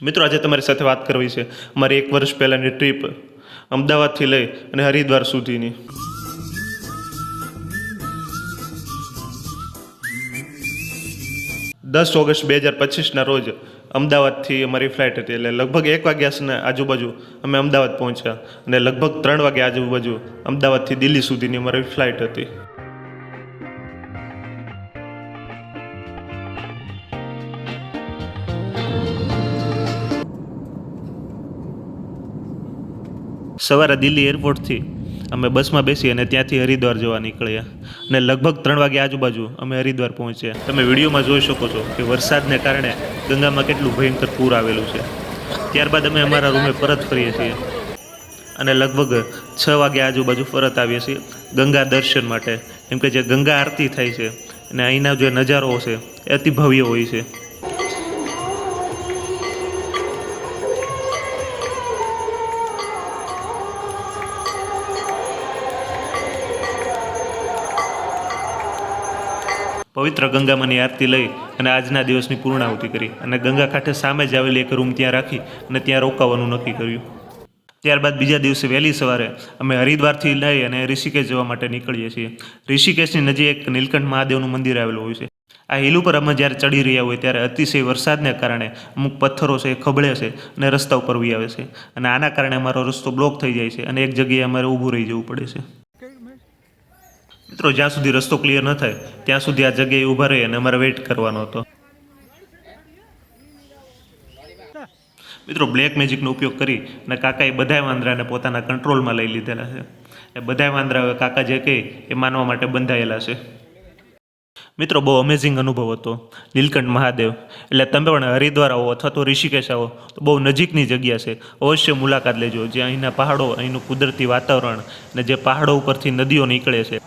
મિત્રો આજે તમારી સાથે વાત કરવી છે અમારી 1 વર્ષ પહેલાંની ટ્રીપ અમદાવાદથી લઈ અને હરિદ્વાર સુધીની। 10 ઓગસ્ટ 2025ના રોજ અમદાવાદથી અમારી ફ્લાઇટ હતી, એટલે લગભગ 1 વાગ્યાના આજુબાજુ અમે અમદાવાદ પહોંચ્યા અને લગભગ 3 વાગ્યા આજુબાજુ અમદાવાદથી દિલ્હી સુધીની અમારી ફ્લાઇટ હતી। સવારે દિલ્હી એરપોર્ટથી અમે બસમાં બેસી અને ત્યાંથી હરિદ્વાર જવા નીકળ્યા અને લગભગ 3 વાગ્યા આજુબાજુ અમે હરિદ્વાર પહોંચ્યા। તમે વિડીયોમાં જોઈ શકો છો કે વરસાદને કારણે ગંગામાં કેટલું ભયંકર પૂર આવેલું છે। ત્યારબાદ અમે અમારા રૂમે પરત ફરીએ છીએ અને લગભગ 6 વાગ્યા આજુબાજુ પરત આવીએ છીએ ગંગા દર્શન માટે, કેમ કે જે ગંગા આરતી થાય છે અને અહીંના જે નજારો છે એ અતિ ભવ્ય હોય છે। પવિત્ર ગંગામાંની આરતી લઈ અને આજના દિવસની પૂર્ણાહુતિ કરી અને ગંગા કાંઠે સામે જ આવેલી એક રૂમ ત્યાં રાખી અને ત્યાં રોકાવાનું નક્કી કર્યું। ત્યારબાદ બીજા દિવસે વહેલી સવારે અમે હરિદ્વારથી લઈ અને ઋષિકેશ જવા માટે નીકળીએ છીએ। ઋષિકેશની નજીક એક નીલકંઠ મહાદેવનું મંદિર આવેલું હોય છે। આ હિલ ઉપર અમે જ્યારે ચડી રહ્યા હોય ત્યારે અતિશય વરસાદને કારણે અમુક પથ્થરો છે એ ખબળે છે અને રસ્તા ઉપર વી આવે છે અને આના કારણે અમારો રસ્તો બ્લોક થઈ જાય છે અને એક જગ્યાએ અમારે ઊભું રહી જવું પડે છે। મિત્રો જ્યાં સુધી રસ્તો ક્લિયર ન થાય ત્યાં સુધી આ જગ્યાએ ઊભા રહી અને અમારે વેઇટ કરવાનો હતો। મિત્રો બ્લેક મેજિકનો ઉપયોગ કરી અને કાકાએ બધાય વાંદરાને પોતાના કંટ્રોલમાં લઈ લીધેલા છે। એ બધાય વાંદરા હવે કાકા જે કહે એ માનવા માટે બંધાયેલા છે। મિત્રો બહુ અમેઝિંગ અનુભવ હતો। નીલકંઠ મહાદેવ એટલે તમે પણ હરિદ્વાર આવો અથવા તો ઋષિકેશ આવો તો બહુ નજીકની જગ્યા છે, અવશ્ય મુલાકાત લેજો। જે અહીંના પહાડો, અહીંનું કુદરતી વાતાવરણ અને જે પહાડો ઉપરથી નદીઓ નીકળે છે